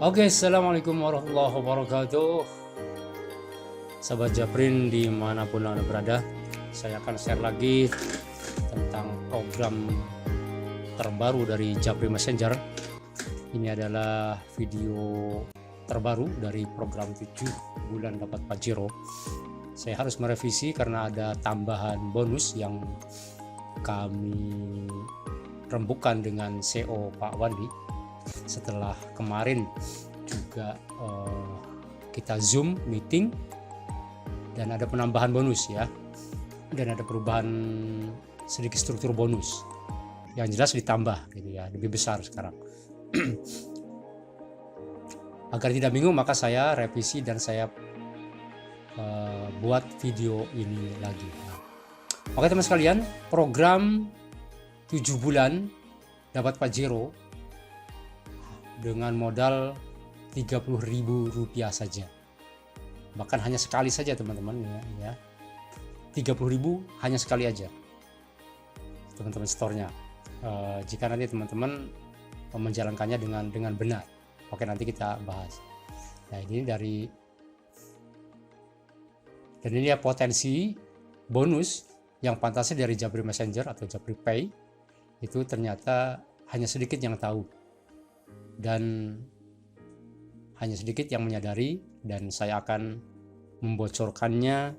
Oke, assalamualaikum warahmatullahi wabarakatuh. Sahabat Japrin dimanapun Anda berada, saya akan share lagi tentang program terbaru dari Japri Messenger. Ini adalah video terbaru dari program 7 bulan dapat Pajero. Saya harus merevisi karena ada tambahan bonus yang kami rembukan dengan CEO Pak Wandi. Setelah kemarin juga kita Zoom meeting dan ada penambahan bonus ya, dan ada perubahan sedikit struktur bonus yang jelas ditambah gitu ya, lebih besar sekarang. Agar tidak bingung maka saya revisi dan saya buat video ini lagi. Oke teman sekalian, program 7 bulan dapat Pajero dengan modal Rp30.000 saja, bahkan hanya sekali saja teman-teman ya. 30.000 hanya sekali aja teman-teman store-nya, jika nanti teman-teman menjalankannya dengan benar. Oke, nanti kita bahas. Nah, ini dan ini ya potensi bonus yang pantasnya dari Japri Messenger atau Japri Pay itu ternyata hanya sedikit yang tahu dan hanya sedikit yang menyadari, dan saya akan membocorkannya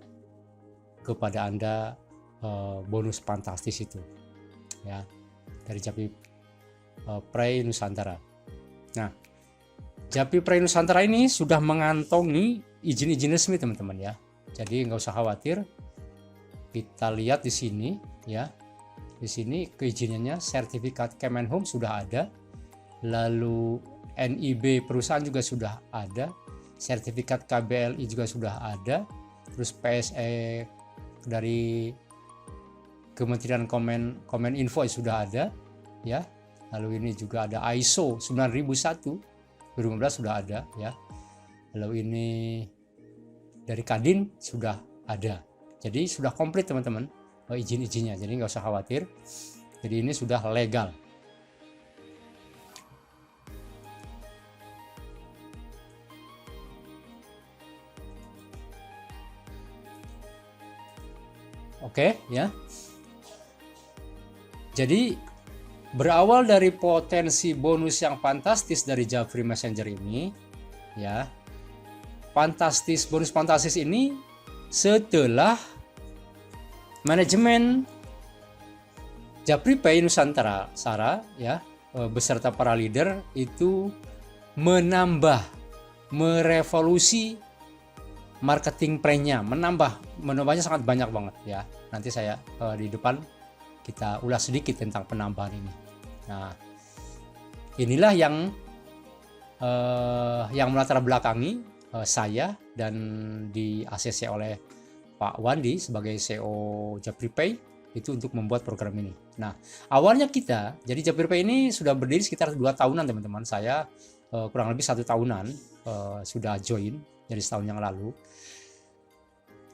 kepada Anda, bonus fantastis itu ya dari Japri Pay Nusantara. Nah, Japri Pay Nusantara ini sudah mengantongi izin-izin resmi teman-teman ya, jadi nggak usah khawatir. Kita lihat di sini ya, di sini keizinannya, sertifikat Kemenhub sudah ada, lalu NIB perusahaan juga sudah ada, sertifikat KBLI juga sudah ada, terus PSE dari Kementerian Kominfo sudah ada ya, lalu ini juga ada ISO 9001 2015 sudah ada ya, lalu ini dari Kadin sudah ada. Jadi sudah komplit teman-teman izin-izinnya, jadi nggak usah khawatir. Jadi ini sudah legal. Oke ya. Jadi berawal dari potensi bonus yang fantastis dari Japri Messenger ini ya. Bonus fantastis ini setelah manajemen Japri Pay Nusantara ya, beserta para leader itu merevolusi marketing plan-nya, menambahnya sangat banyak banget ya. Nanti saya di depan kita ulas sedikit tentang penambahan ini. Nah, inilah yang melatar belakangi saya dan di ACC oleh Pak Wandi sebagai CEO Japri Pay itu untuk membuat program ini. Nah, awalnya jadi Japri Pay ini sudah berdiri sekitar 2 tahunan teman-teman. Saya kurang lebih 1 tahunan sudah join, jadi setahun yang lalu.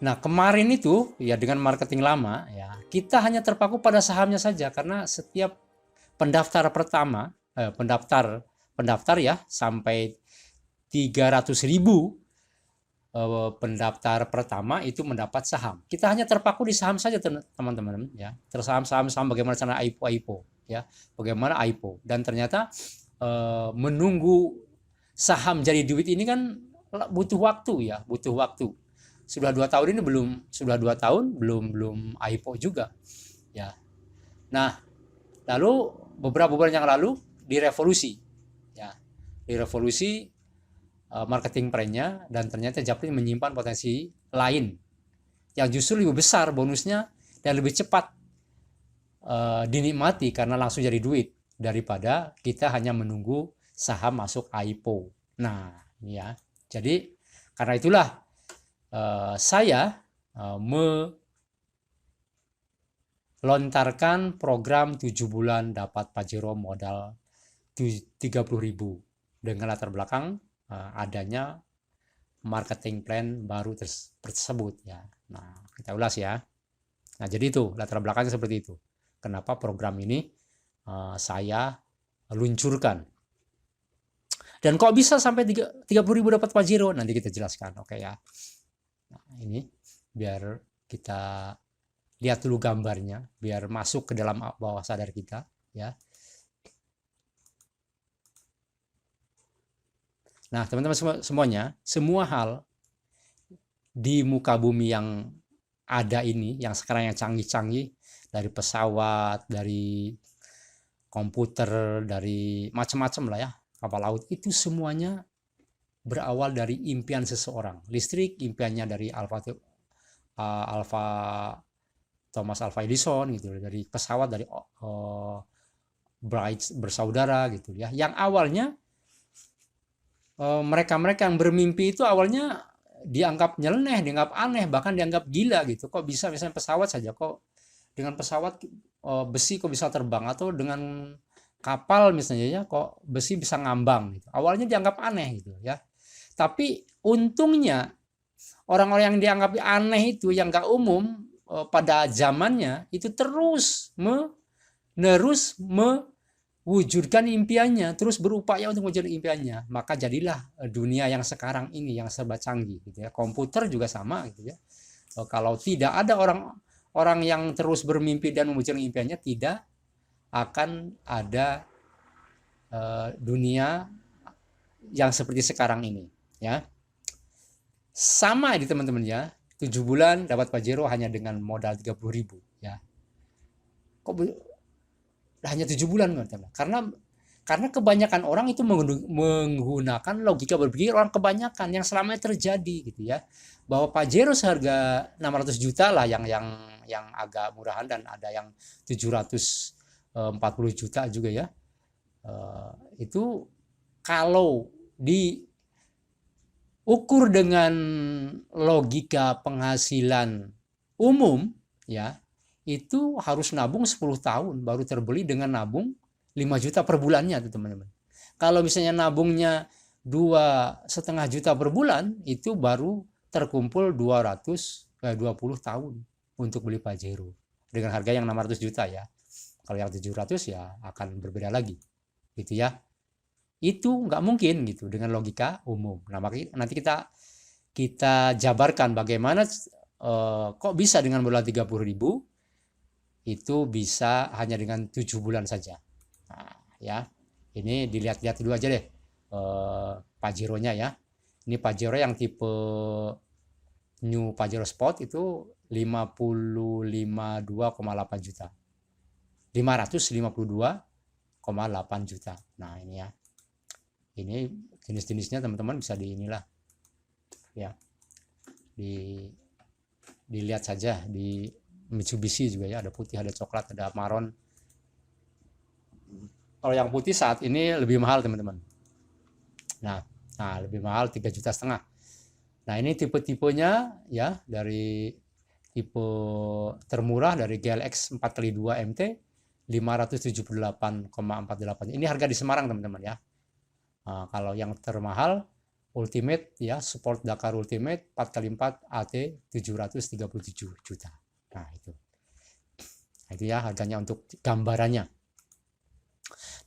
Nah, kemarin itu ya dengan marketing lama ya, kita hanya terpaku pada sahamnya saja karena setiap pendaftar pertama, pendaftar ya sampai 300.000 pendaftar pertama itu mendapat saham. Kita hanya terpaku di saham saja teman-teman ya. Tersaham bagaimana cara IPO ya, bagaimana IPO, dan ternyata menunggu saham jadi duit ini kan butuh waktu ya, butuh waktu. Sudah 2 tahun ini belum IPO juga ya. Nah, lalu beberapa bulan yang lalu direvolusi marketing plan-nya, dan ternyata Japri menyimpan potensi lain yang justru lebih besar bonusnya dan lebih cepat dinikmati karena langsung jadi duit daripada kita hanya menunggu saham masuk IPO. Nah, ini ya. Jadi karena itulah saya melontarkan program 7 bulan dapat Pajero modal 30.000 dengan latar belakang adanya marketing plan baru tersebut ya. Nah, kita ulas ya. Nah, jadi itu latar belakangnya seperti itu. Kenapa program ini saya luncurkan. Dan kok bisa sampai 30.000 dapat Pajero? Nanti kita jelaskan, oke ya. Nah, ini biar kita lihat dulu gambarnya, biar masuk ke dalam bawah sadar kita, ya. Nah, teman-teman semuanya, semua hal di muka bumi yang ada ini, yang sekarang yang canggih-canggih, dari pesawat, dari komputer, dari macam-macam lah ya, kapal laut, itu semuanya berawal dari impian seseorang. Listrik impiannya dari Thomas Alva Edison gitu, dari pesawat, dari Bright bersaudara gitu ya. Yang awalnya mereka-mereka yang bermimpi itu awalnya dianggap nyeleneh, dianggap aneh, bahkan dianggap gila gitu. Kok bisa misalnya pesawat saja, kok dengan pesawat besi kok bisa terbang, atau dengan kapal misalnya ya, kok besi bisa ngambang gitu. Awalnya dianggap aneh gitu ya. Tapi untungnya orang-orang yang dianggap aneh itu, yang gak umum pada zamannya, itu terus mewujudkan impiannya, terus berupaya untuk mewujudkan impiannya. Maka jadilah dunia yang sekarang ini yang serba canggih gitu ya. Komputer juga sama gitu ya. Kalau tidak ada orang yang terus bermimpi dan mewujudkan impiannya, tidak akan ada dunia yang seperti sekarang ini ya. Sama di teman-teman ya, 7 bulan dapat Pajero hanya dengan modal 30.000 ya. Kok hanya 7 bulan teman-teman? Karena kebanyakan orang itu menggunakan logika berpikir orang kebanyakan yang selama terjadi gitu ya. Bahwa Pajero seharga 600 juta lah yang agak murahan, dan ada yang 740 juta juga ya. Itu kalau diukur dengan logika penghasilan umum ya, itu harus nabung 10 tahun baru terbeli dengan nabung 5 juta per bulannya tuh teman-teman. Kalau misalnya nabungnya 2,5 juta per bulan, itu baru terkumpul 20 tahun untuk beli Pajero dengan harga yang 600 juta ya. Kalau yang 700 ya akan berbeda lagi gitu ya. Itu nggak mungkin gitu dengan logika umum. Nah, makanya nanti kita jabarkan bagaimana kok bisa dengan modal 30.000 itu bisa hanya dengan 7 bulan saja. Nah, ya. Ini dilihat-lihat dulu aja deh Pajero-nya ya. Ini Pajero yang tipe New Pajero Sport itu 552,8 juta. 552,8 juta. Nah, ini ya. Ini jenis-jenisnya teman-teman bisa di inilah ya. Dilihat saja di Mitsubishi juga ya, ada putih, ada coklat, ada maron. Kalau yang putih saat ini lebih mahal teman-teman. Nah, lebih mahal 3,5 juta. Nah, ini tipe-tipenya ya, dari tipe termurah dari GLX 4x2 MT 578,48. Ini harga di Semarang teman-teman ya. Nah, kalau yang termahal Ultimate ya, Sport Dakar Ultimate 4x4 AT 737 juta. Nah, itu ya harganya untuk gambarannya.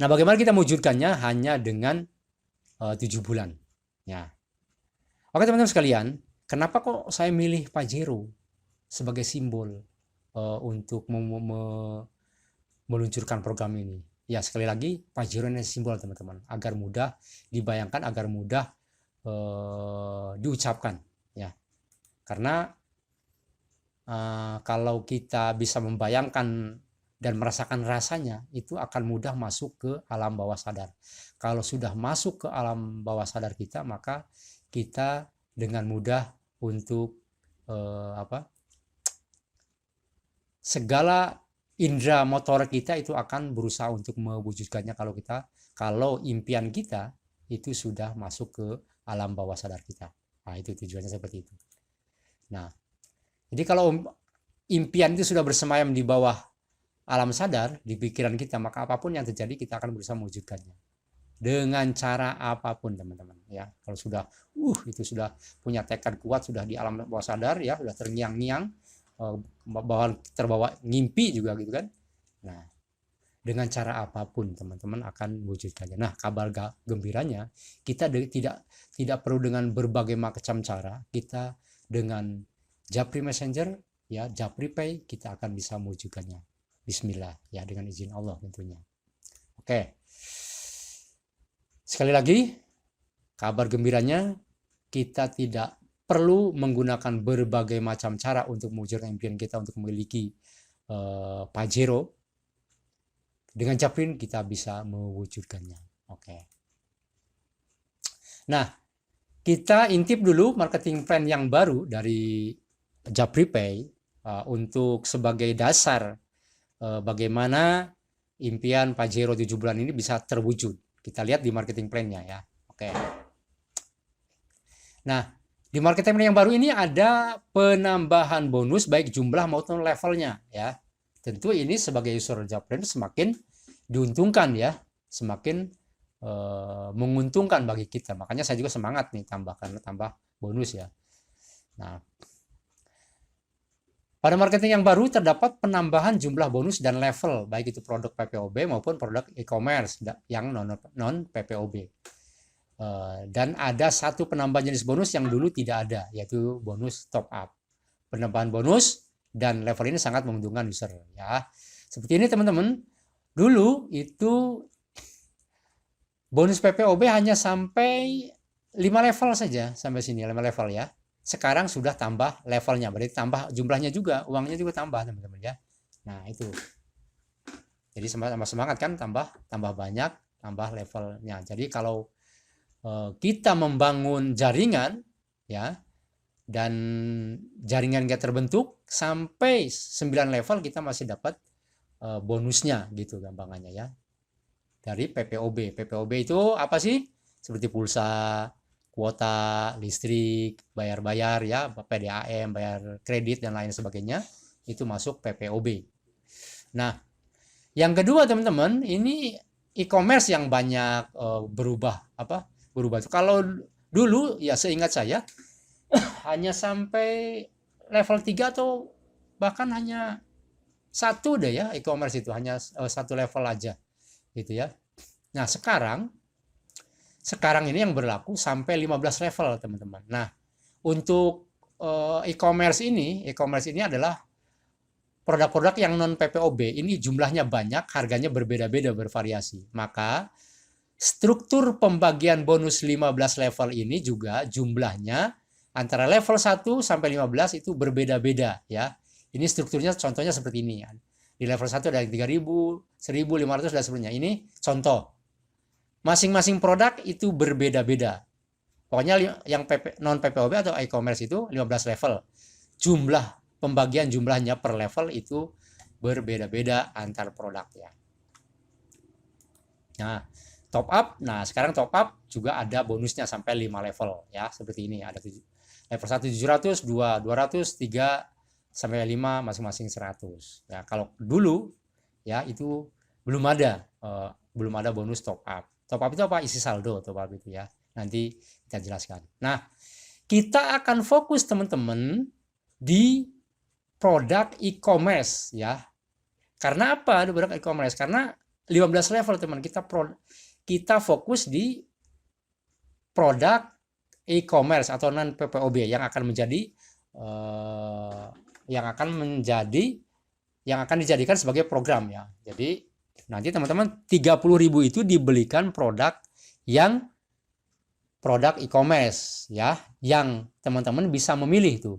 Nah, bagaimana kita mewujudkannya? Hanya dengan 7 bulan ya. Oke teman-teman sekalian, kenapa kok saya milih Pajero sebagai simbol untuk meluncurkan program ini? Ya, sekali lagi Pajero ini simbol teman-teman, agar mudah dibayangkan, agar mudah diucapkan ya. Karena kalau kita bisa membayangkan dan merasakan rasanya, itu akan mudah masuk ke alam bawah sadar. Kalau sudah masuk ke alam bawah sadar kita, maka kita dengan mudah untuk segala indera motor kita itu akan berusaha untuk mewujudkannya, kalau impian kita itu sudah masuk ke alam bawah sadar kita. Nah, itu tujuannya seperti itu. Nah, jadi kalau impian itu sudah bersemayam di bawah alam sadar, di pikiran kita, maka apapun yang terjadi kita akan berusaha mewujudkannya dengan cara apapun teman-teman ya. Kalau sudah itu sudah punya tekad kuat, sudah di alam bawah sadar ya, sudah terngiang-ngiang, terbawa ngimpi juga gitu kan. Nah, dengan cara apapun teman-teman akan mewujudkannya. Nah, kabar gembiranya kita tidak perlu dengan berbagai macam cara. Kita dengan Japri Messenger ya, Japri Pay kita akan bisa mewujudkannya. Bismillah ya, dengan izin Allah tentunya. Oke. Sekali lagi, kabar gembiranya kita tidak perlu menggunakan berbagai macam cara untuk mewujudkan impian kita untuk memiliki Pajero. Dengan Japri kita bisa mewujudkannya. Oke. Nah, kita intip dulu marketing plan yang baru dari Japri Pay untuk sebagai dasar bagaimana impian Pajero 7 bulan ini bisa terwujud. Kita lihat di marketing plan-nya ya. Oke. Nah, di marketing plan yang baru ini ada penambahan bonus baik jumlah maupun levelnya ya. Tentu ini sebagai user Japri semakin diuntungkan ya, semakin menguntungkan bagi kita. Makanya saya juga semangat nih tambah bonus ya. Nah, pada marketing yang baru terdapat penambahan jumlah bonus dan level baik itu produk PPOB maupun produk e-commerce yang non PPOB. Dan ada satu penambahan jenis bonus yang dulu tidak ada, yaitu bonus top up. Penambahan bonus dan level ini sangat menguntungkan user ya. Seperti ini teman-teman. Dulu itu bonus PPOB hanya sampai 5 level saja, sampai sini 5 level ya. Sekarang sudah tambah levelnya, berarti tambah jumlahnya juga, uangnya juga tambah teman-teman ya. Nah itu, jadi tambah semangat kan, tambah banyak, tambah levelnya. Jadi kalau kita membangun jaringan ya, dan jaringan kita terbentuk sampai 9 level kita masih dapat bonusnya gitu gampangannya ya, dari PPOB. PPOB itu apa sih? Seperti pulsa, kuota, listrik, bayar-bayar ya, PDAM, bayar kredit dan lain sebagainya, itu masuk PPOB. Nah, yang kedua teman-teman, ini e-commerce yang banyak berubah itu. Kalau dulu ya seingat saya hanya sampai level 3 atau bahkan hanya satu deh ya, e-commerce itu hanya satu level aja gitu ya. Nah, sekarang ini yang berlaku sampai 15 level teman-teman. Nah, untuk e-commerce ini adalah produk-produk yang non PPOB. Ini jumlahnya banyak, harganya berbeda-beda, bervariasi. Maka struktur pembagian bonus 15 level ini juga jumlahnya antara level 1 sampai 15 itu berbeda-beda ya. Ini strukturnya contohnya seperti ini ya. Di level 1 ada 3.000, 1.500 dan sebagainya. Ini contoh. Masing-masing produk itu berbeda-beda. Pokoknya yang non PPOB atau e-commerce itu 15 level. Jumlah pembagian jumlahnya per level itu berbeda-beda antar produk ya. Nah, top up. Nah, sekarang top up juga ada bonusnya sampai 5 level ya, seperti ini. Ada level 1 700, 2 200, 3 sampai 5 masing-masing 100 ya. Kalau dulu ya itu belum ada bonus top up. Top up itu apa? Isi saldo top up itu ya. Nanti kita jelaskan. Nah, kita akan fokus teman-teman di produk e-commerce ya. Karena apa? Di produk e-commerce karena 15 level teman, kita fokus di produk e-commerce atau non PPOB yang akan dijadikan sebagai program ya. Jadi nanti teman-teman 30.000 itu dibelikan produk e-commerce ya, yang teman-teman bisa memilih tuh.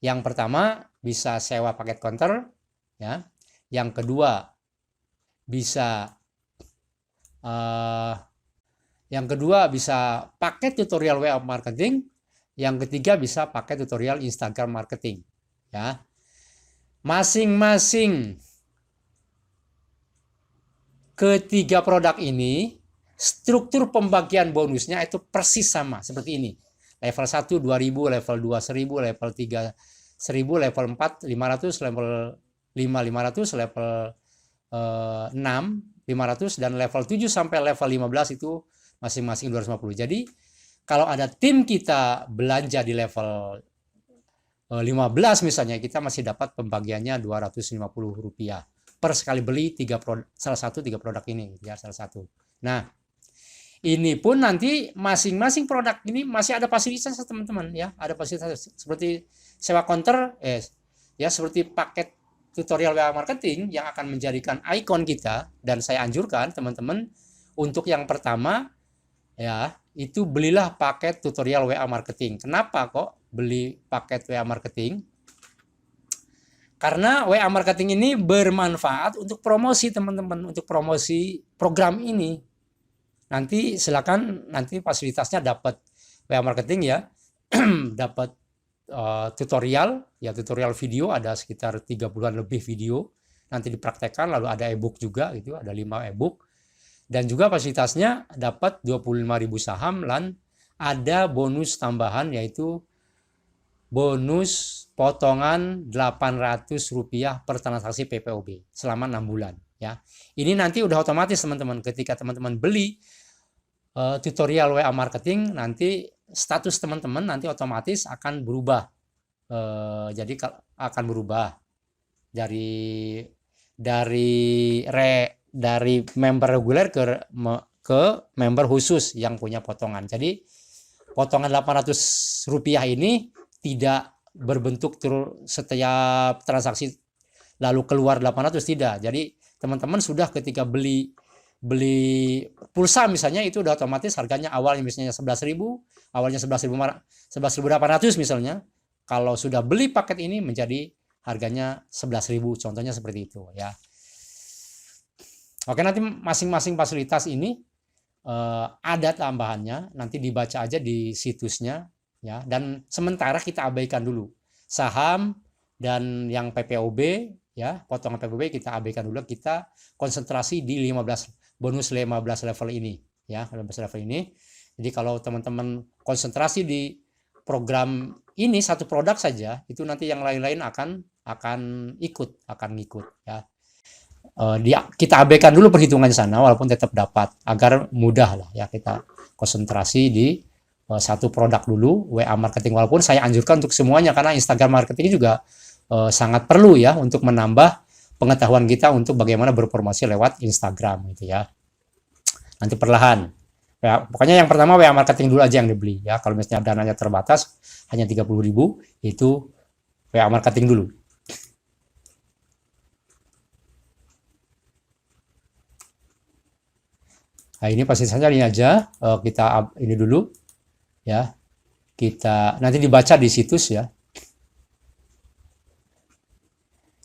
Yang pertama bisa sewa paket counter ya. Yang kedua bisa pakai tutorial web marketing. Yang ketiga bisa pakai tutorial Instagram marketing ya. Masing-masing ketiga produk ini struktur pembagian bonusnya itu persis sama seperti ini. Level 1 2.000, level 2 1.000, level 3 1.000, level 4 500, level 5 500, level 6 500 dan level 7 sampai level 15 itu masing-masing 250. Jadi kalau ada tim kita belanja di level 15 misalnya, kita masih dapat pembagiannya Rp250 per sekali beli salah satu tiga produk ini ya, salah satu. Nah, ini pun nanti masing-masing produk ini masih ada fasilitas teman-teman ya, ada fasilitas seperti sewa counter, ya seperti paket tutorial WA marketing yang akan menjadikan ikon kita. Dan saya anjurkan teman-teman untuk yang pertama ya, itu belilah paket tutorial WA marketing. Kenapa kok beli paket WA marketing? Karena WA marketing ini bermanfaat untuk promosi teman-teman, untuk promosi program ini. Nanti silakan, nanti fasilitasnya dapat WA marketing ya, dapat tutorial ya, tutorial video ada sekitar 30-an lebih video nanti dipraktekkan, lalu ada ebook juga gitu, ada 5 ebook. Dan juga fasilitasnya dapat 25.000 saham dan ada bonus tambahan, yaitu bonus potongan Rp800 per transaksi PPOB selama 6 bulan ya. Ini nanti udah otomatis teman-teman, ketika teman-teman beli tutorial WA marketing, nanti status teman-teman nanti otomatis akan berubah. Jadi akan berubah dari member reguler ke member khusus yang punya potongan. Jadi potongan Rp800 ini tidak berbentuk setiap transaksi lalu keluar 800, tidak. Jadi teman-teman sudah ketika beli pulsa misalnya, itu udah otomatis harganya awalnya misalnya 11.000, awalnya 11.800 misalnya. Kalau sudah beli paket ini menjadi harganya 11.000, contohnya seperti itu ya. Oke, nanti masing-masing fasilitas ini ada tambahannya, nanti dibaca aja di situsnya ya. Dan sementara kita abaikan dulu saham dan yang PPOB ya, potongan PPOB kita abaikan dulu, kita konsentrasi di 15 bonus 15 level ini ya, 15 level ini. Jadi kalau teman-teman konsentrasi di program ini satu produk saja, itu nanti yang lain-lain akan ngikut ya. Kita abaikan dulu perhitungan sana walaupun tetap dapat, agar mudah lah ya, kita konsentrasi di satu produk dulu, WA marketing. Walaupun saya anjurkan untuk semuanya, karena Instagram marketing juga sangat perlu ya untuk menambah pengetahuan kita untuk bagaimana berpromosi lewat Instagram gitu ya. Nanti perlahan ya, pokoknya yang pertama WA marketing dulu aja yang dibeli ya. Kalau misalnya dananya terbatas hanya 30.000, itu WA marketing dulu. Nah, ini pasti saja ini aja, kita ini dulu ya, kita nanti dibaca di situs ya.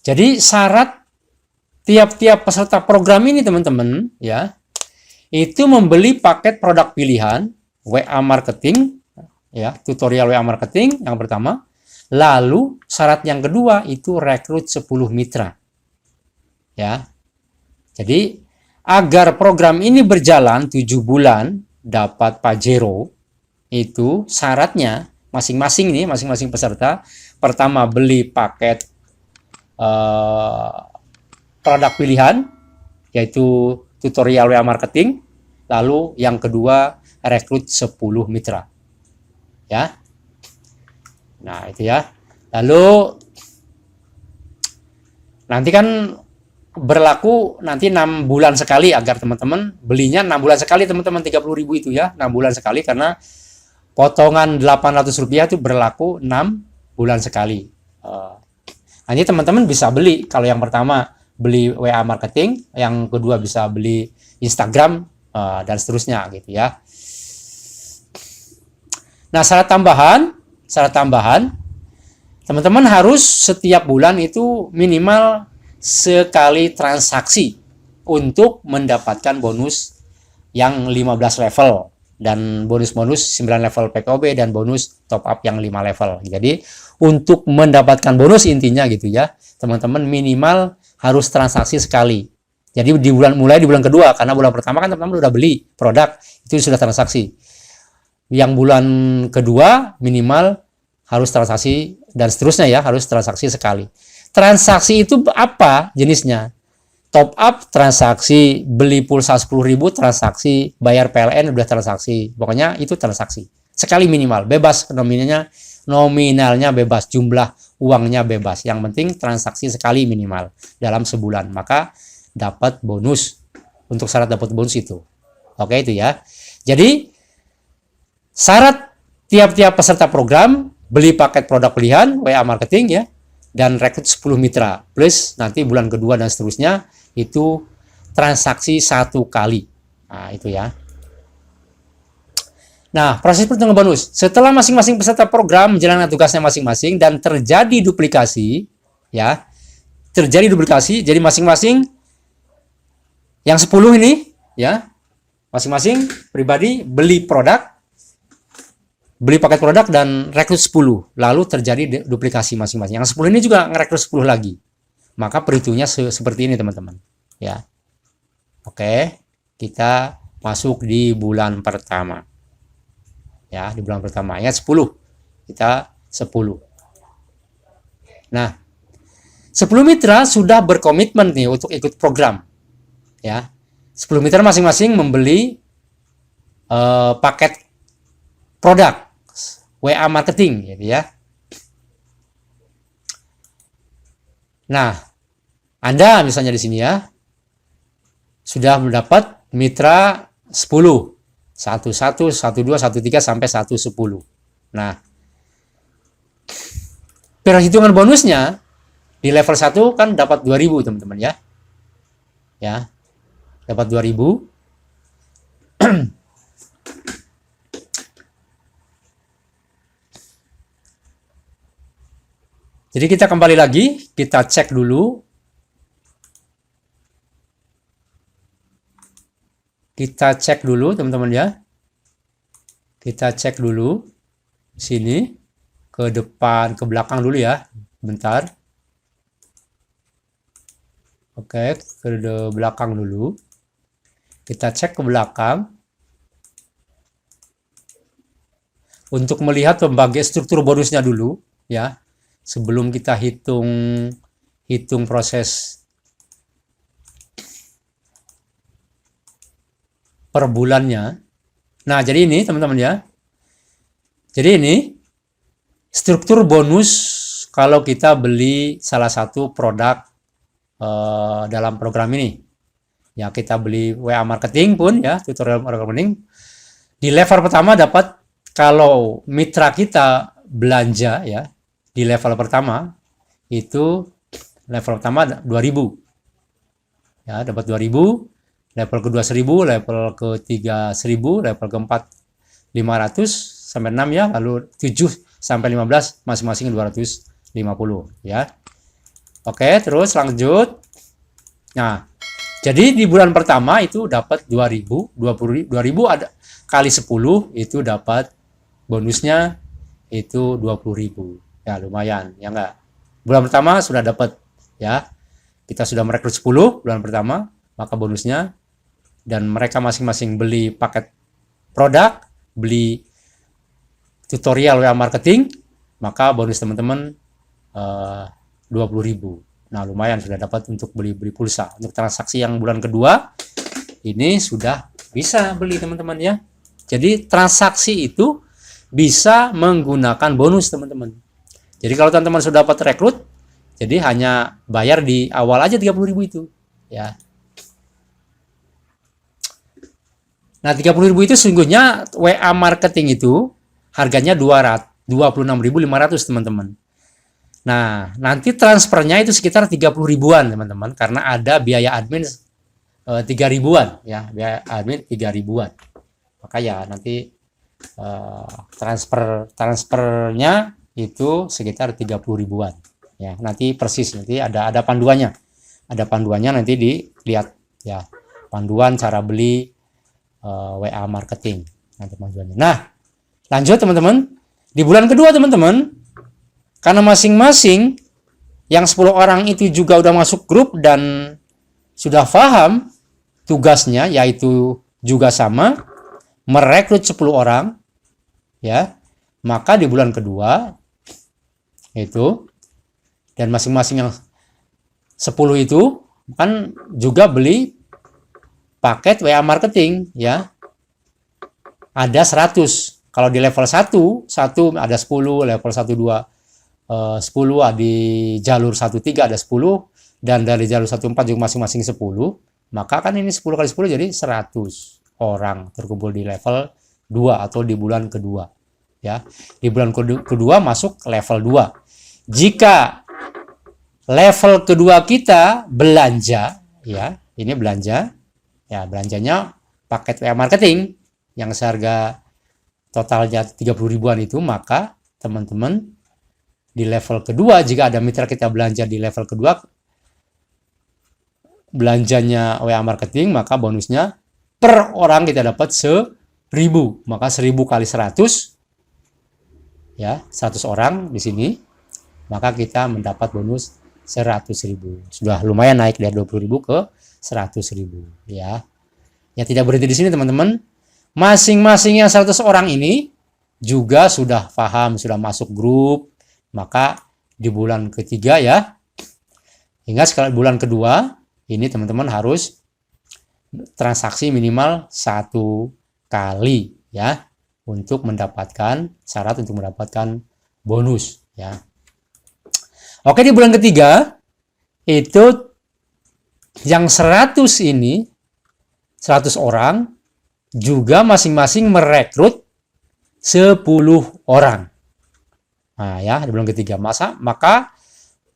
Jadi syarat tiap-tiap peserta program ini teman-teman ya, itu membeli paket produk pilihan WA marketing ya, tutorial WA marketing yang pertama. Lalu syarat yang kedua itu rekrut 10 mitra ya. Jadi agar program ini berjalan 7 bulan dapat Pajero, itu syaratnya masing-masing peserta pertama beli paket produk pilihan yaitu tutorial WA marketing, lalu yang kedua rekrut 10 mitra ya. Nah itu ya. Lalu nanti kan berlaku nanti 6 bulan sekali, agar teman-teman belinya 6 bulan sekali teman-teman, 30.000 itu ya, 6 bulan sekali, karena potongan Rp800 itu berlaku 6 bulan sekali. Nanti teman-teman bisa beli, kalau yang pertama beli WA marketing, yang kedua bisa beli Instagram dan seterusnya gitu ya. Nah, syarat tambahan teman-teman harus setiap bulan itu minimal sekali transaksi untuk mendapatkan bonus yang 15 level dan bonus-bonus 9 level PPOB dan bonus top up yang 5 level. Jadi untuk mendapatkan bonus intinya gitu ya, teman-teman minimal harus transaksi sekali. Jadi mulai di bulan kedua, karena bulan pertama kan teman-teman udah beli produk, itu sudah transaksi. Yang bulan kedua minimal harus transaksi dan seterusnya ya, harus transaksi sekali. Transaksi itu apa jenisnya? Top up transaksi, beli pulsa 10.000 transaksi, bayar PLN udah transaksi. Pokoknya itu transaksi. Sekali minimal, bebas nominalnya nominalnya bebas, jumlah uangnya bebas. Yang penting transaksi sekali minimal dalam sebulan, maka dapat bonus. Untuk syarat dapat bonus itu. Oke, itu ya. Jadi syarat tiap-tiap peserta program beli paket produk pilihan WA marketing ya, dan rekrut 10 mitra, plus nanti bulan kedua dan seterusnya itu transaksi 1 kali. Nah, itu ya. Nah, proses perhitungan bonus. Setelah masing-masing peserta program menjalankan tugasnya masing-masing dan terjadi duplikasi, ya, terjadi duplikasi, jadi masing-masing yang 10 ini, ya, masing-masing pribadi beli paket produk dan rekrut 10, lalu terjadi duplikasi masing-masing. Yang 10 ini juga ngerekrut 10 lagi. Maka perhitungnya seperti ini, teman-teman. Ya. Oke, kita masuk di bulan pertama. Ya, di bulan pertama ayat 10. Kita 10. Nah, 10 mitra sudah berkomitmen nih untuk ikut program. Ya. 10 mitra masing-masing membeli paket produk WA marketing gitu ya. Nah, Anda misalnya di sini ya sudah mendapat mitra 10. 1, 1, 1, 2, 1, 3 sampai 1, 10. Nah, perhitungan bonusnya di level 1 kan dapat 2000 teman-teman ya. Ya. Dapat 2000. Jadi kita kembali lagi, kita cek dulu. Kita cek dulu teman-teman ya. Kita cek dulu sini ke depan, ke belakang dulu ya. Bentar. Oke, ke belakang dulu. Kita cek ke belakang untuk melihat pembagian struktur bonusnya dulu ya. Sebelum kita hitung proses per bulannya. Nah, jadi ini teman-teman ya. Jadi ini struktur bonus kalau kita beli salah satu produk dalam program ini. Ya, kita beli WA marketing pun ya, tutorial marketing. Di level pertama dapat, kalau mitra kita belanja ya, di level pertama itu level pertama 2000 ya, dapat 2000, level kedua 1000, level ketiga 1000, level keempat 500 sampai 6 ya, lalu 7 sampai 15 masing-masing 250 ya. Oke, terus lanjut. Nah, jadi di bulan pertama itu dapat 2000 ada kali 10 itu dapat bonusnya itu 20.000. Ya, lumayan, ya enggak? Bulan pertama sudah dapat ya. Kita sudah merekrut 10 bulan pertama, maka bonusnya, dan mereka masing-masing beli paket produk, beli tutorial WA marketing, maka bonus teman-teman 20.000. Nah, lumayan sudah dapat untuk beli pulsa. Untuk transaksi yang bulan kedua ini sudah bisa beli teman-teman ya. Jadi transaksi itu bisa menggunakan bonus teman-teman. Jadi kalau teman-teman sudah dapat rekrut, jadi hanya bayar di awal aja 30.000 itu ya. Nah, 30.000 itu sungguhnya WA marketing itu harganya 26.500 teman-teman. Nah, nanti transfernya itu sekitar 30.000-an teman-teman, karena ada biaya admin 3.000-an ya, biaya admin 3.000-an. Maka ya nanti transfernya itu sekitar 30.000-an ya. Nanti persis, nanti ada panduannya. Ada panduannya, nanti dilihat ya, panduan cara beli WA marketing nanti panduannya. Nah, lanjut teman-teman. Di bulan kedua teman-teman, karena masing-masing yang 10 orang itu juga udah masuk grup dan sudah paham tugasnya, yaitu juga sama merekrut 10 orang ya, maka di bulan kedua itu, dan masing-masing yang 10 itu kan juga beli paket WA marketing ya, ada 100 Kalau di level 1 ada 10, level 1 2 10, di jalur 1 3 ada 10, dan dari jalur 1 4 juga masing-masing 10. Maka kan ini 10 kali 10 jadi 100 orang terkumpul di level 2 atau di bulan kedua. Ya, di bulan kedua masuk level 2. Jika level kedua kita belanja, ya, ini belanja, ya belanjanya paket WA marketing yang seharga totalnya 30 ribuan itu, maka teman-teman di level kedua, jika ada mitra kita belanja di level kedua, belanjanya WA marketing, maka bonusnya per orang kita dapat 1000. Maka 1000 kali 100, ya 100 orang di sini, maka kita mendapat bonus 100.000. Sudah lumayan naik dari 20.000 ke 100.000, ya. Yang tidak berhenti di sini teman-teman, masing-masing yang 100 orang ini juga sudah paham, sudah masuk grup. Maka di bulan ketiga, ya, hingga sekali bulan kedua ini teman-teman harus transaksi minimal 1 kali, ya, untuk mendapatkan syarat untuk mendapatkan bonus, ya. Oke, di bulan ketiga itu yang 100 ini, 100 orang juga masing-masing merekrut 10 orang. Nah, ya, di bulan ketiga maka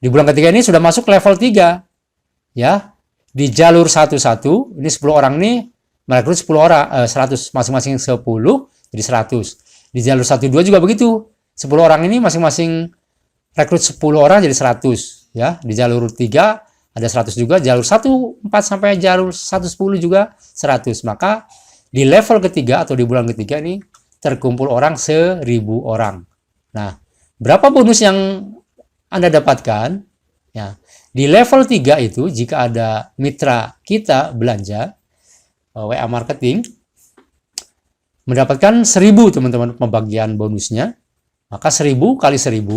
di bulan ketiga ini sudah masuk level 3. Ya. Di jalur 1 ini 10 orang ini merekrut 10 orang, 100 masing-masing 10 jadi 100. Di jalur 1 2 juga begitu. 10 orang ini masing-masing rekrut 10 orang jadi 100, ya. Di jalur 3 ada 100 juga, jalur 1 4 sampai jalur 1 10 juga 100. Maka di level ketiga atau di bulan ketiga ini terkumpul orang 1000 orang. Nah, berapa bonus yang Anda dapatkan? Ya, di level 3 itu jika ada mitra kita belanja WA marketing mendapatkan 1000 teman-teman pembagian bonusnya. Maka 1000 kali 1000,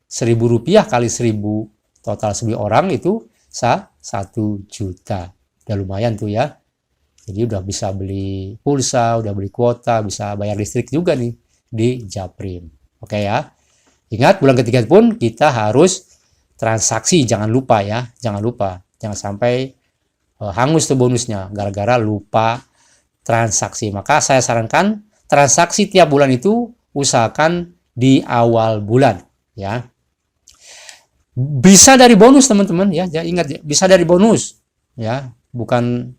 1000 rupiah kali 1000 total 1000 orang itu 1 juta. Udah lumayan tuh, ya. Jadi udah bisa beli pulsa, udah beli kuota, bisa bayar listrik juga nih di Japrim. Oke, ya. Ingat, bulan ketiga pun kita harus transaksi, jangan lupa, ya. Jangan lupa. Jangan sampai hangus tuh bonusnya gara-gara lupa transaksi. Maka saya sarankan transaksi tiap bulan itu usahakan di awal bulan, ya. Bisa dari bonus teman-teman, ya. Ingat, bisa dari bonus, ya. Bukan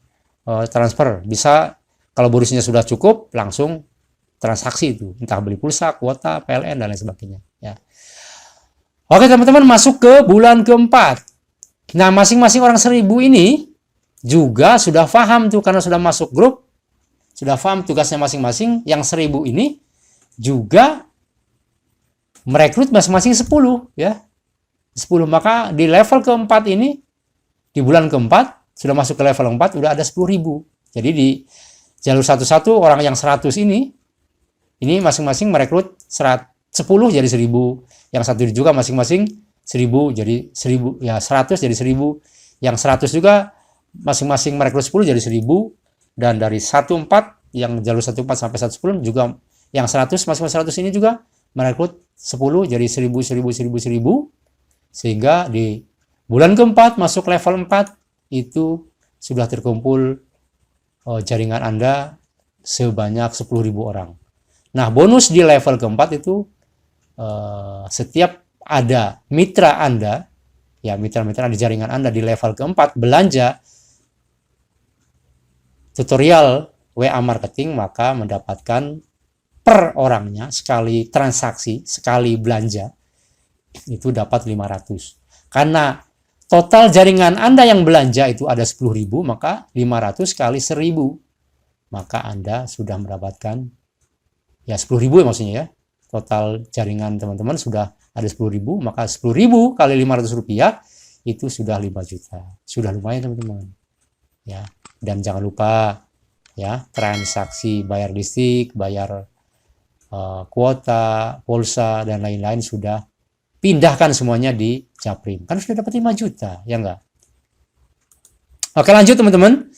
transfer. Bisa kalau bonusnya sudah cukup langsung transaksi itu, entah beli pulsa, kuota, PLN dan lain sebagainya, ya. Oke teman-teman, masuk ke bulan keempat. Nah, masing-masing orang 1000 ini juga sudah paham tuh, karena sudah masuk grup, sudah paham tugasnya masing-masing. Yang 1000 ini juga merekrut masing-masing 10, ya. 10. Maka di level keempat ini, di bulan keempat sudah masuk ke level 4, udah ada 10.000. Jadi di jalur 1 orang yang 100 ini masing-masing merekrut 10 jadi 1000. Yang 1 juga masing-masing 1000 jadi 1000, ya 100 jadi 1000. Yang 100 juga masing-masing merekrut 10 jadi 1000. Dan dari 14 yang jalur 14 sampai 110 juga yang 100 masing-masing 100 ini juga merekrut 10 jadi 1000 1000 1000 1000. Sehingga di bulan keempat masuk level 4 itu sudah terkumpul jaringan Anda sebanyak 10.000 orang. Nah, bonus di level keempat itu setiap ada mitra Anda, ya mitra-mitra di jaringan Anda di level keempat belanja tutorial WA marketing, maka mendapatkan per orangnya sekali transaksi, sekali belanja itu dapat 500. Karena total jaringan Anda yang belanja itu ada 10.000, maka 500 kali 1000. Maka Anda sudah mendapatkan, ya 10.000 ya maksudnya, ya. Total jaringan teman-teman sudah ada 10.000, maka 10.000 kali 500 rupiah itu sudah 5 juta. Sudah lumayan teman-teman. Ya. Dan jangan lupa, ya, transaksi bayar listrik, bayar kuota, pulsa dan lain-lain sudah pindahkan semuanya di Japrim. Kan sudah dapat 5 juta, ya enggak? Oke, lanjut teman-teman.